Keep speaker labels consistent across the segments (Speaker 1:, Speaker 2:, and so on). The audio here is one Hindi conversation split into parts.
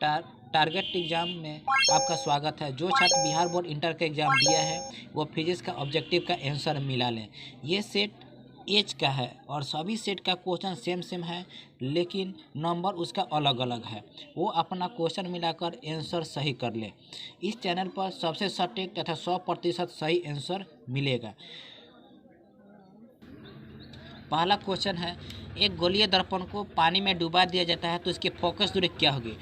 Speaker 1: टारगेट एग्जाम में आपका स्वागत है। जो छात्र बिहार बोर्ड इंटर का एग्ज़ाम दिया है वो फिजिक्स का ऑब्जेक्टिव का आंसर मिला लें। ये सेट एज का है और सभी सेट का क्वेश्चन सेम सेम है, लेकिन नंबर उसका अलग अलग है। वो अपना क्वेश्चन मिलाकर आंसर सही कर ले। इस चैनल पर सबसे सटीक तथा 100% सही आंसर मिलेगा। पहला क्वेश्चन है, एक गोलीय दर्पण को पानी में डुबा दिया जाता है तो इसकी फोकस दूरी क्या होगी।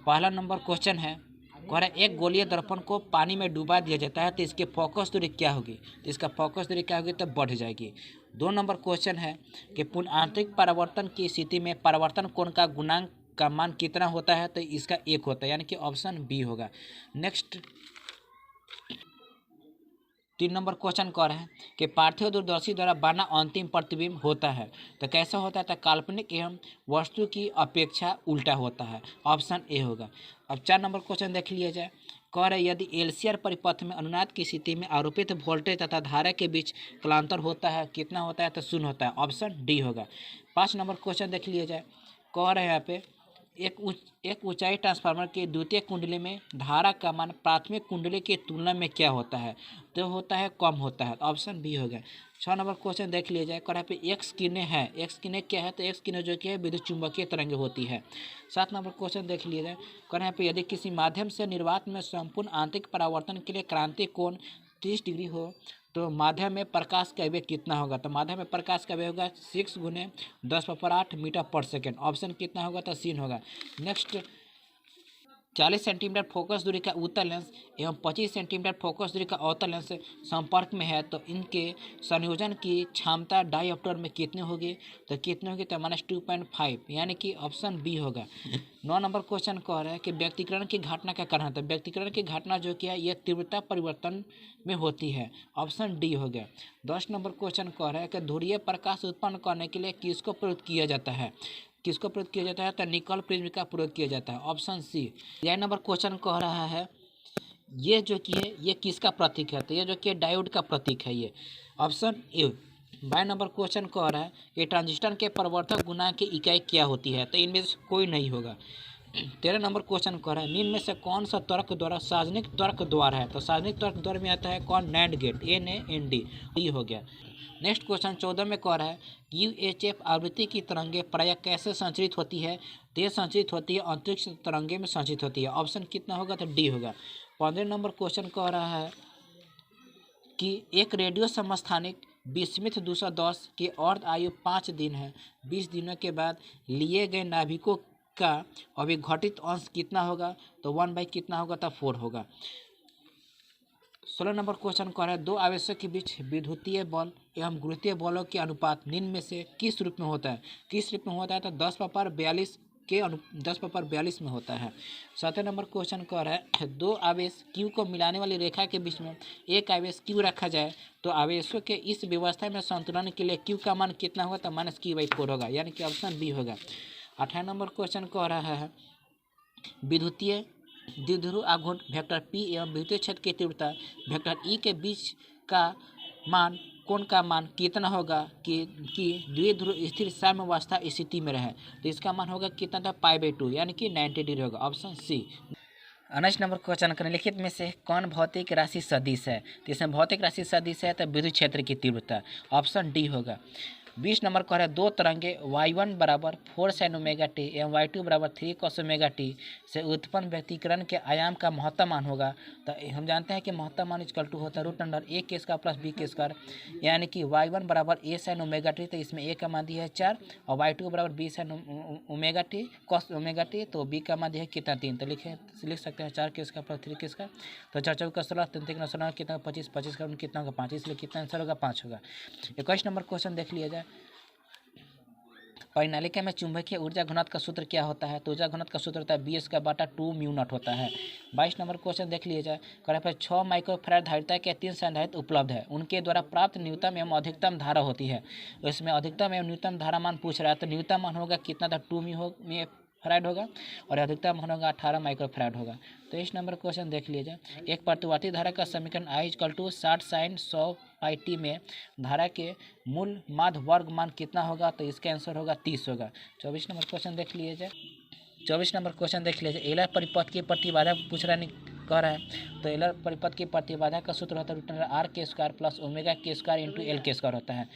Speaker 1: पहला नंबर क्वेश्चन है, कह रहा है एक गोलीय दर्पण को पानी में डुबा दिया जाता है तो इसकी फोकस दूरी क्या होगी। तो इसका फोकस दूरी क्या होगी, तो बढ़ जाएगी। 2 नंबर क्वेश्चन है कि पूर्ण आंतरिक परावर्तन की स्थिति में परावर्तन कोण का गुणांक का मान कितना होता है, तो इसका 1 होता है, यानी कि ऑप्शन बी होगा। नेक्स्ट 3 नंबर क्वेश्चन कह रहे हैं कि पार्थिव दूरदर्शी द्वारा बना अंतिम प्रतिबिंब होता है तो कैसा होता है, तो काल्पनिक एवं वस्तु की अपेक्षा उल्टा होता है, ऑप्शन ए होगा। अब 4 नंबर क्वेश्चन देख लिया जाए। कह रहे यदि एलसीआर परिपथ में अनुनाद की स्थिति में आरोपित वोल्टेज तथा धारा के बीच कलांतर होता है, कितना होता है, तो 0 होता है, ऑप्शन डी होगा। 5 नंबर क्वेश्चन देख लिया जाए। कह रहे हैं यहाँ पे एक ऊंचाई ट्रांसफार्मर के द्वितीय कुंडली में धारा का मान प्राथमिक कुंडली की तुलना में क्या होता है, तो होता है कम होता है, ऑप्शन बी हो गया। 6 नंबर क्वेश्चन देख लिया जाए। कह पे एक्स किरणें है, एक्स किरणें क्या है, तो एक्स किरणें जो कि है विद्युत चुंबकीय तरंगें होती है। 7 नंबर क्वेश्चन देख लिया जाए। कह पे यदि किसी माध्यम से निर्वात में संपूर्ण आंतरिक परावर्तन के लिए क्रांति कोण 30 डिग्री हो तो माध्यम में प्रकाश का वेग कितना होगा, तो माध्यम में प्रकाश का वेग होगा 6 × 10⁸ मीटर पर सेकेंड, ऑप्शन कितना होगा, तो सीन होगा। नेक्स्ट 40 सेंटीमीटर फोकस दूरी का उत्तल लेंस एवं 25 सेंटीमीटर फोकस दूरी का अवतल लेंस संपर्क में है तो इनके संयोजन की क्षमता डायोप्टर में कितनी होगी, तो कितनी होगी, तो -2.5, यानी कि ऑप्शन बी होगा। 9 नंबर क्वेश्चन कह रहा है कि व्यक्तिकरण की घटना का कारण है, तो व्यक्तिकरण की घटना जो कि है यह तीव्रता परिवर्तन में होती है, ऑप्शन डी हो गया। 10 नंबर क्वेश्चन कह रहा है कि ध्रुवीय प्रकाश उत्पन्न करने के लिए किसको प्रयुक्त किया जाता है, किसको प्रयोग किया जाता है, तो निकल प्रिज्म का प्रयोग किया जाता है, ऑप्शन सी। 9 नंबर क्वेश्चन कह रहा है ये जो कि है ये किसका प्रतीक है, तो ये जो कि डायोड का प्रतीक है, ये ऑप्शन ए। 12 नंबर क्वेश्चन कह रहा है कि ट्रांजिस्टर के परिवर्तक गुणांक की इकाई क्या होती है, तो इनमें से कोई नहीं होगा। 13 नंबर क्वेश्चन कह रहा है निम्न में से कौन सा तर्क द्वारा सार्वजनिक तर्क द्वार है, तो सार्वजनिक तर्क द्वार में आता है कौन, नैंड गेट, NAND हो गया। नेक्स्ट क्वेश्चन 14 में कह रहा है UHF आवृत्ति की तरंगे प्रायः कैसे संचरित होती है, तो ये संचरित होती है अंतरिक्ष तरंगे में संचरित होती है, ऑप्शन कितना होगा, तो डी होगा। 15 नंबर क्वेश्चन कह रहा है कि एक रेडियो समस्थानिक विस्मित 210 की औसत आयु 5 दिन है, 20 दिनों के बाद लिए गए नाभिकों का अविघटित अंश कितना होगा, तो 1 कितना होगा, तो 4 होगा। 16 नंबर क्वेश्चन कह रहा है दो आवेशों के बीच विद्युतीय बल एवं गुरुत्वीय बलों के अनुपात निम्न में से किस रूप में होता है, किस रूप में होता है, तो 10⁻42 के 10⁻42 में होता है। 17 नंबर क्वेश्चन कह रहा है दो आवेश Q को मिलाने वाली रेखा के बीच में एक आवेश Q रखा जाए तो आवेशों के इस व्यवस्था में संतुलन के लिए Q का मान कितना होगा, तो -Q/4 होगा, यानी कि ऑप्शन बी होगा। 18 नंबर क्वेश्चन कह रहा है विद्युतीय द्विध्रुव आघूर्ण वेक्टर P एवं विद्युतीय क्षेत्र की तीव्रता वेक्टर E के बीच का मान कोण का मान कितना होगा कि द्विध्रुव स्थिर साम्यावस्था स्थिति में रहे, तो इसका मान होगा कितना था, π/2, यानी कि 90 डिग्री होगा, ऑप्शन सी। 19 नंबर क्वेश्चन करें निम्नलिखित में से कौन भौतिक राशि सदिश है, तो इसमें भौतिक राशि सदिश है तो विद्युत क्षेत्र की तीव्रता, ऑप्शन डी होगा। 20 नंबर कह रहा है दो तरंगे y1 = 4 sin ωt एवं y2 = 3 cos ωt से उत्पन्न व्यक्तिकरण के आयाम का महत्तम मान होगा, तो हम जानते हैं कि महत्तम मान = होता है √a² + b², यानी कि y1 = a sin ωt, तो इसमें a का मान दिया है 4 और y2 = b sin ωt cos ωt, तो b का मान दिया है कितना 3, तो लिख सकते हैं 4 ² + 3 तो 4 × 16 3 × 16 कितना 25, 25 का कितना होगा 5, इसलिए कितना आंसर होगा 5 होगा। 21 नंबर क्वेश्चन देख लिया जाए। परिनालिका में चुंबकीय ऊर्जा घनत्व का सूत्र क्या होता है, तो ऊर्जा घनत्व का सूत्र होता है Bs/2μ0 होता है। 22 नंबर क्वेश्चन देख लिया जाए। कह पर 6 माइक्रोफैराड धारिता के 3 संधारित्र उपलब्ध है, उनके द्वारा प्राप्त न्यूनतम एवं अधिकतम धारा होती है, इसमें अधिकतम एवं न्यूनतम धारा मान पूछ रहा है, तो न्यूनतम मान होगा कितना था 2μ फैराड होगा और अधिकतम मान होगा 18 माइक्रोफैराड होगा। तो इस नंबर क्वेश्चन देख लीजिए। एक प्रतिवर्ती धारा का समीकरण I = 60 sin 100πt में धारा के मूल माध्य वर्ग मान कितना होगा, तो इसका आंसर होगा 30 होगा। 24 नंबर क्वेश्चन देख लीजिए। 24 नंबर क्वेश्चन देख लीजिए। एलर परिपथ की प्रतिबाधा पूछ रहा है, कह रहा है। तो एलर परिपथ की प्रतिबाधा का सूत्र होता है रूट अंडर आर के स्क्वायर प्लस ओमेगा के स्क्वायर इंटू एल के स्क्वायर होता है।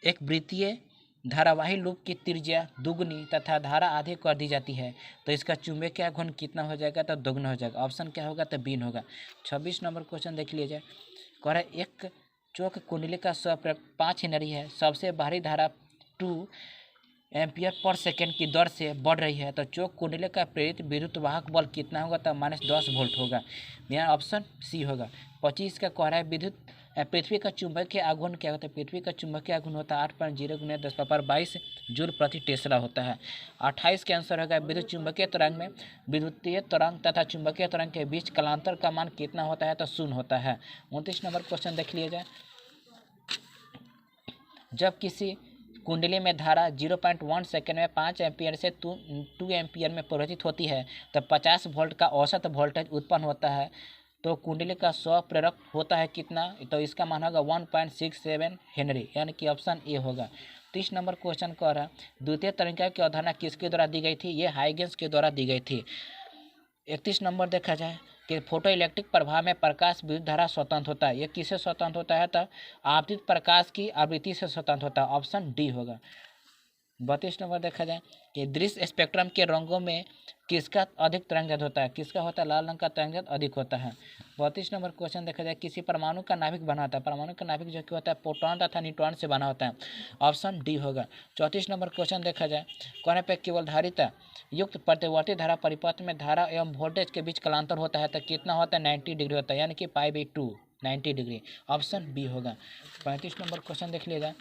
Speaker 1: एक वृत्तीय धारावाही लूप की त्रिज्या दुगनी तथा धारा आधे कर दी जाती है तो इसका चुंबकीय घूर्ण कितना हो जाएगा? तो दोगुना हो जाएगा। ऑप्शन क्या होगा? तो बीन होगा। 26 नंबर क्वेश्चन देख लीजिए। कह रहा है एक चौक कुंडली का स्वप्रेरक 5 हेनरी है, सबसे बाहरी धारा 2 एम्पियर पर सेकेंड की दर से बढ़ रही है तो चौक कुंडली का प्रेरित विद्युत वाहक बल कितना होगा? तो -10 वोल्ट होगा। यहाँ ऑप्शन सी होगा। 25 का कह रहा है विद्युत पृथ्वी का चुंबकीय आघूर्ण क्या होता है? पृथ्वी का चुंबकीय आघूर्ण होता है 8.0 × 10⁻22 जूल प्रति टेस्ला होता है। 28 के आंसर होगा विद्युत चुंबकीय तरंग में विद्युतीय तरंग तथा चुंबकीय तरंग के बीच कालांतर का मान कितना होता है? तो 0 होता है। 29 नंबर क्वेश्चन देख लिया जाए। जब किसी कुंडली में धारा 0.1 सेकेंड में 5 एम्पियर से 2 एम्पियर में परिवर्तित होती है तो 50 वोल्ट का औसत वोल्टेज उत्पन्न होता है तो कुंडली का स्वप्रेरक होता है कितना? तो इसका मान होगा 1.67 हेनरी, यानी कि ऑप्शन ए होगा। 30 नंबर क्वेश्चन कह रहा है द्वितीय तरंगिका की अवधारणा किसके द्वारा दी गई थी? ये हाइगेंस के द्वारा दी गई थी। 31 नंबर देखा जाए कि फोटो इलेक्ट्रिक प्रभाव में प्रकाश विद्युत धारा स्वतंत्र होता है। ये किससे स्वतंत्र होता है? तो आपतित प्रकाश की आवृत्ति से स्वतंत्र होता है। ऑप्शन डी होगा। 32 नंबर देखा जाए कि दृश्य स्पेक्ट्रम के रंगों में किसका अधिक तरंगदैर्घ्य होता है? किसका होता है? लाल रंग का तरंगदैर्घ्य अधिक होता है। 32 नंबर क्वेश्चन देखा जाए किसी परमाणु का नाभिक बना होता है। परमाणु का नाभिक जो कि होता है प्रोटॉन तथा न्यूट्रॉन से बना होता है। ऑप्शन डी होगा। 34 नंबर क्वेश्चन देखा जाए कोने पे केवल धारिता युक्त प्रतिवर्ती धारा परिपथ में धारा एवं वोल्टेज के बीच कालांतर होता है तो कितना होता है? 90 डिग्री होता है, यानी कि π/2 90 डिग्री। ऑप्शन बी होगा। 35 नंबर क्वेश्चन देख लीजिए।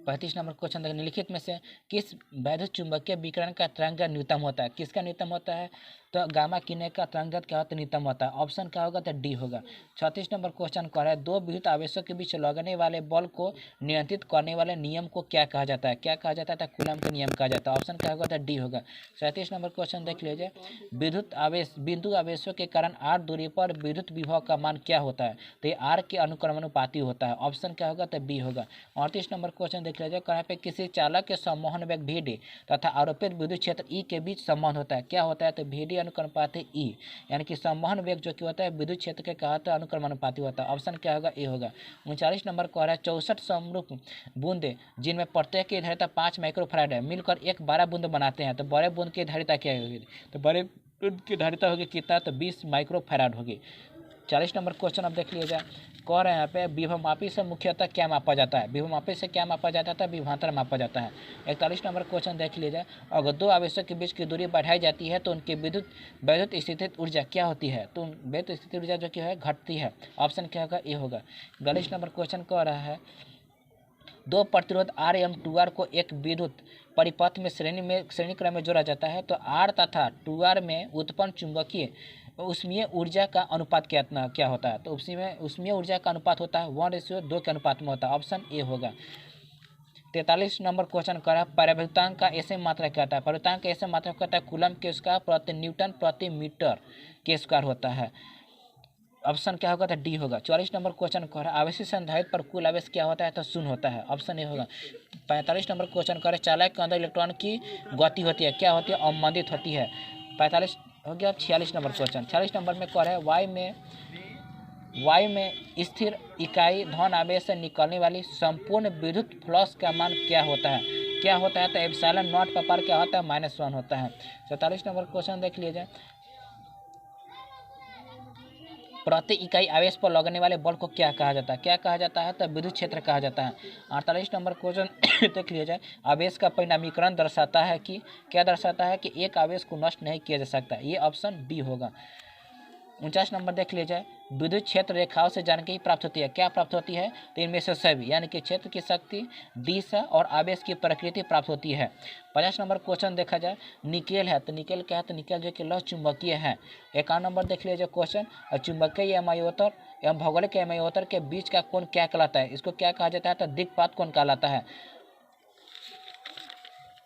Speaker 1: 35 नंबर क्वेश्चन देखिए निम्नलिखित में से किस वैद्युत चुंबकीय विकिरण का तरंगदैर्घ्य न्यूनतम होता है? किसका न्यूनतम होता है? तो गामा किरण का तरंगदैर्घ्य क्या होता है? न्यूनतम होता है। ऑप्शन क्या होगा? तो डी होगा। 36 नंबर क्वेश्चन कह रहा है दो विद्युत आवेशों के बीच लगने वाले बल को नियंत्रित करने वाले नियम को क्या कहा जाता है? क्या कहा जाता है? तो कूलम का नियम कहा जाता है। ऑप्शन क्या होगा? तो डी होगा। 37 नंबर क्वेश्चन देख लीजिए। विद्युत आवेश बिंदु आवेशों के कारण r दूरी पर विद्युत विभव का मान क्या होता है? तो ये r के अनुक्रमानुपाती होता है। ऑप्शन क्या होगा? तो बी होगा। 38 नंबर क्वेश्चन देख लीजिए। कहाँ पे किसी चालक के सम्मोहन वेग VD तथा आरोपित विद्युत क्षेत्र E के बीच संबंध होता है। क्या होता है? तो VD अनुक्रमानुपाती E, यानी कि सम्मोहन वेग जो कि होता है विद्युत क्षेत्र के कहते हैं अनुक्रमानुपाती होता है। ऑप्शन क्या होगा? ए होगा। 39 नंबर कह रहा है 64 समरूप बूंदे जिनमें प्रत्येक की धारिता 5 माइक्रोफैराड है मिलकर एक 12 बूंद बनाते हैं तो बड़े बूंद की धारिता क्या होगी? तो बड़े बूंद की धारिता होगी कितना? तो 20 माइक्रोफैराड होगी। 40 नंबर क्वेश्चन अब देख लीजिए। कह रहे हैं यहाँ पे विभवमापी से मुख्यतः क्या मापा जाता है? विभवमापी से क्या मापा जाता है? विभवांतर मापा जाता है। 41 नंबर क्वेश्चन देख लीजिए। अगर दो आवेशों के बीच की दूरी बढ़ाई जाती है तो उनकी वैद्युत स्थितिज ऊर्जा क्या होती है? तो वैद्युत स्थितिज ऊर्जा जो कि है घटती है। ऑप्शन क्या होगा? ए होगा। 42 नंबर क्वेश्चन कह रहा है दो प्रतिरोध R एवं 2R को एक विद्युत परिपथ में श्रेणी क्रम में जोड़ा जाता है तो R तथा 2R में उत्पन्न चुंबकीय ऊष्मीय ऊर्जा का अनुपात क्या होता है? तो ऊष्मीय ऊर्जा का अनुपात होता है 1:2 के अनुपात में होता है। ऑप्शन ए होगा। 43 नंबर क्वेश्चन कर रहा है परावर्तनांक का ऐसे मात्रा क्या होता है? परावर्तनांक का ऐसे मात्रा कहता है कूलम के स्क्वायर प्रति न्यूटन प्रति मीटर के स्क्वायर होता है। ऑप्शन क्या होगा? तो डी होगा। 44 नंबर क्वेश्चन कह रहा है आवेशित संधारित्र पर कुल आवेश क्या होता है? तो 0 होता है। ऑप्शन ए होगा। 45 नंबर क्वेश्चन कह रहे चालक के अंदर इलेक्ट्रॉन की गति होती है, क्या होती है? अवमंदित होती है। 45 हो गया। 46 नंबर क्वेश्चन 46 नंबर में कह रहा है वायु में स्थिर इकाई धन आवेश से निकलने वाली संपूर्ण विद्युत फ्लक्स का मान क्या होता है? क्या होता है? तो एप्सिलॉन नॉट का पार क्या होता है? -1 होता है। 47 नंबर क्वेश्चन देख लीजिए। प्रति इकाई आवेश पर लगने वाले बल को क्या कहा जाता है? क्या कहा जाता है? तो विद्युत क्षेत्र कहा जाता है। 48 नंबर क्वेश्चन देख लिया जाए। आवेश का परिणामीकरण दर्शाता है कि क्या दर्शाता है? कि एक आवेश को नष्ट नहीं किया जा सकता। ये ऑप्शन बी होगा। 49 नंबर देख लिया जाए। विद्युत क्षेत्र रेखाओं से जानकारी प्राप्त होती है, क्या प्राप्त होती है? तो इनमें से सभी, यानी कि क्षेत्र की शक्ति, दिशा और आवेश की प्रकृति प्राप्त होती है। 50 नंबर क्वेश्चन देखा जाए। निकेल है तो निकेल क्या है? तो निकेल जो कि लौह चुंबकीय है। 51 नंबर देख लीजिए क्वेश्चन चुंबकीय एमायोतर एवं भौगोलिक एमायोतर के बीच का कोण क्या कहलाता है? इसको क्या कहा जाता है? तो दिक्पात कोण कहलाता है।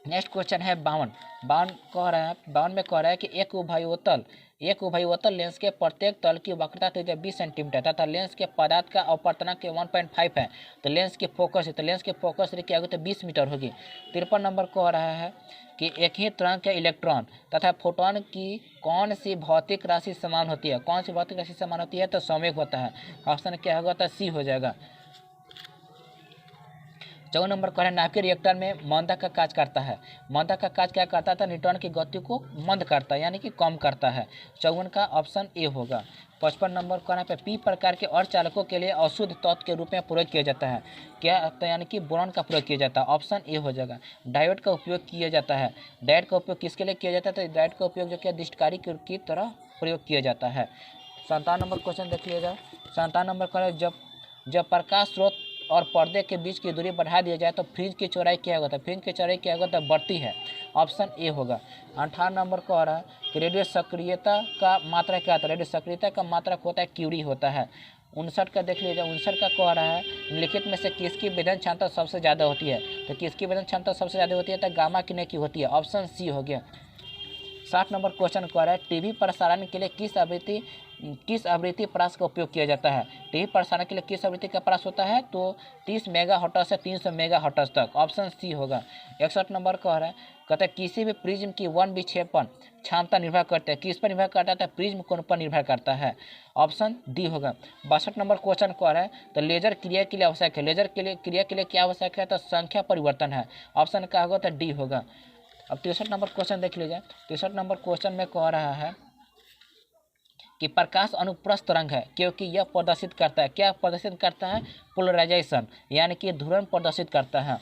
Speaker 1: नेक्स्ट क्वेश्चन है 52। 52 में कह रहा है कि एक उभयोतल लेंस के प्रत्येक तल की वक्रता त्रिज्या 20 सेंटीमीटर तथा लेंस के पदार्थ का अपर्तनांक 1.5 है। तो लेंस की फोकस है, तो लेंस की फोकस क्या होगी, तो 20 मीटर होगी। 53 नंबर कह रहा है कि एक ही तरंग के इलेक्ट्रॉन तथा फोटोन की कौन सी भौतिक राशि समान होती है। कौन सी भौतिक राशि समान होती है, तो संवेग होता है। ऑप्शन क्या होगा, तो सी हो जाएगा। 54 नंबर कह रहे हैं नाभिकीय रिएक्टर में मंदक का कार्य करता है। मंदक का कार्य क्या करता है, तो न्यूट्रॉन की गति को मंद करता है, यानी कि कम करता है। 54 का ऑप्शन ए होगा। 55 नंबर कह रहे हैं पी प्रकार के अर्धचालकों के लिए अशुद्ध तत्व के रूप में प्रयोग किया जाता है। क्या, तो यानी कि बोरॉन का प्रयोग किया जाता है। ऑप्शन ए हो जाएगा। डायोड का उपयोग किया जाता है। डायोड का उपयोग किसके लिए किया जाता है, तो डायोड का उपयोग जो कि डिस्टकारी की तरह प्रयोग किया जाता है। 57 नंबर क्वेश्चन देख लिया जाए। 57 नंबर कह रहे हैं जब प्रकाश स्रोत और पर्दे के बीच की दूरी बढ़ा दिया जाए तो फ्रिंज की चौड़ाई क्या होगा, तो फ्रिंज की चौड़ाई क्या होगा, तो बढ़ती है। ऑप्शन ए होगा। 58 नंबर को आ रहा है कि रेडियो सक्रियता का मात्रा क्या होता है। रेडियो सक्रियता का मात्रा होता है क्यूरी होता है। 59 का देख लीजिए। 59 का कह रहा है निम्नलिखित में से किसकी विभेदन क्षमता सबसे ज़्यादा होती है। तो किसकी विभेदन क्षमता सबसे ज़्यादा होती है, तो गामा किरण की होती है। ऑप्शन सी हो गया। 60 नंबर क्वेश्चन कह रहा है टीवी प्रसारण के लिए किस आवृत्ति परास का उपयोग किया जाता है। टीवी प्रसारण के लिए किस आवृत्ति का परास होता है, तो 30 मेगाहर्ट्ज से 300 मेगाहर्ट्ज तक। ऑप्शन सी होगा। 61 नंबर कह रहा है कहते हैं किसी भी प्रिज्म की वन विक्षेपण क्षमता निर्भर करते हैं। किस पर निर्भर करता है, तो प्रिज्म कोण पर निर्भर करता है। ऑप्शन डी होगा। 62 नंबर क्वेश्चन कह रहा है तो लेजर क्रिया के लिए आवश्यक है। लेजर के लिए क्रिया के लिए क्या आवश्यक है, तो संख्या परिवर्तन है। ऑप्शन क्या होगा, तो डी होगा। अब 63 नंबर क्वेश्चन देख लीजिए। 63 नंबर क्वेश्चन में कह रहा है कि प्रकाश अनुप्रस्थ तरंग है क्योंकि यह प्रदर्शित करता है, क्या प्रदर्शित करता है, पोलराइजेशन, यानी कि ध्रुवण प्रदर्शित करता है।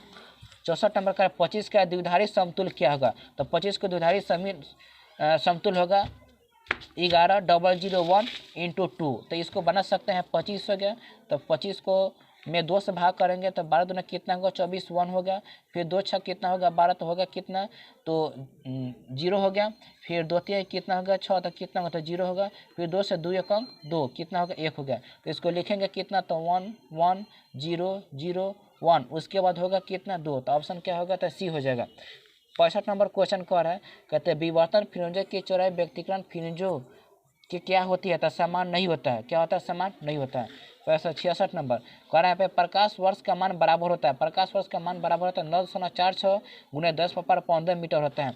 Speaker 1: 64 नंबर का 25 का द्विधारी समतुल्य क्या होगा, तो 25 को द्विधारी समतुल्य होगा 11,001 × 2। तो इसको बना सकते हैं 25 हो गया। तो 25 को में 2 से भाग करेंगे तो 12 दूना कितना होगा, 24 1 हो गया। फिर 2 छः कितना होगा, 12 तो होगा कितना, तो 0 हो गया। फिर 2 3 कितना होगा, 6 तो कितना होगा, तो 0 होगा। फिर 2 से 2 एक अंक 2 कितना होगा, 1 हो गया। तो इसको लिखेंगे कितना, तो 1 1 0 0 1। उसके बाद होगा कितना, 2। तो ऑप्शन क्या होगा, तो सी हो जाएगा। 65 नंबर क्वेश्चन कह रहा है कहते हैं विवर्तन फ्रिंजों की चौड़ाई व्यक्तिकरण फ्रिंजों कि क्या होती है, तो समान नहीं होता है। क्या होता है, समान नहीं होता है। 66 नंबर कह रहा है पे प्रकाश वर्ष का मान बराबर होता है। प्रकाश वर्ष का मान बराबर होता है 9.46 × 10⁻15 मीटर होता है।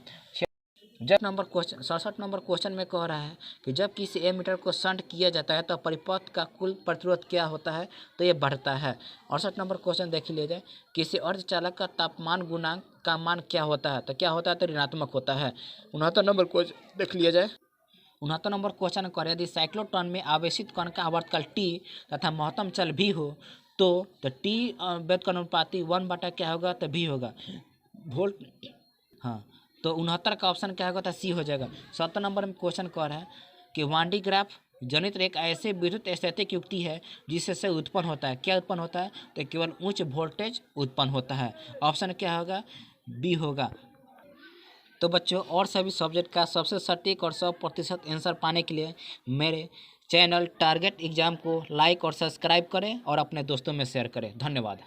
Speaker 1: जब नंबर क्वेश्चन 67 नंबर क्वेश्चन में कह रहा है कि जब किसी एमीटर को शंट किया जाता है तो परिपथ का कुल प्रतिरोध क्या होता है, तो ये बढ़ता है। 68 नंबर क्वेश्चन देख लीजिए। किसी अर्धचालक का तापमान गुणांक का मान क्या होता है, तो क्या होता है, तो ऋणात्मक होता है। 69 नंबर क्वेश्चन देख लिया जाए। 69 नंबर क्वेश्चन कर यदि साइक्लोट्रॉन में आवेशित कण का आवर्तकाल टी तथा महत्तम चल भी हो तो टी व्युत्क्रमानुपाती 1 क्या होगा, तो भी होगा वोल्ट। हाँ, तो 69 का ऑप्शन क्या होगा, तो सी हो जाएगा। 70 नंबर में क्वेश्चन कह रहा है कि वान डी ग्राफ जनित एक ऐसे विद्युत स्थैतिक युक्ति है जिससे उत्पन्न होता है। क्या उत्पन्न होता है, तो केवल उच्च वोल्टेज उत्पन्न होता है। ऑप्शन क्या होगा, बी होगा। तो बच्चों और सभी सब्जेक्ट का सबसे सटीक और 100% आंसर पाने के लिए मेरे चैनल टारगेट एग्जाम को लाइक और सब्सक्राइब करें और अपने दोस्तों में शेयर करें। धन्यवाद।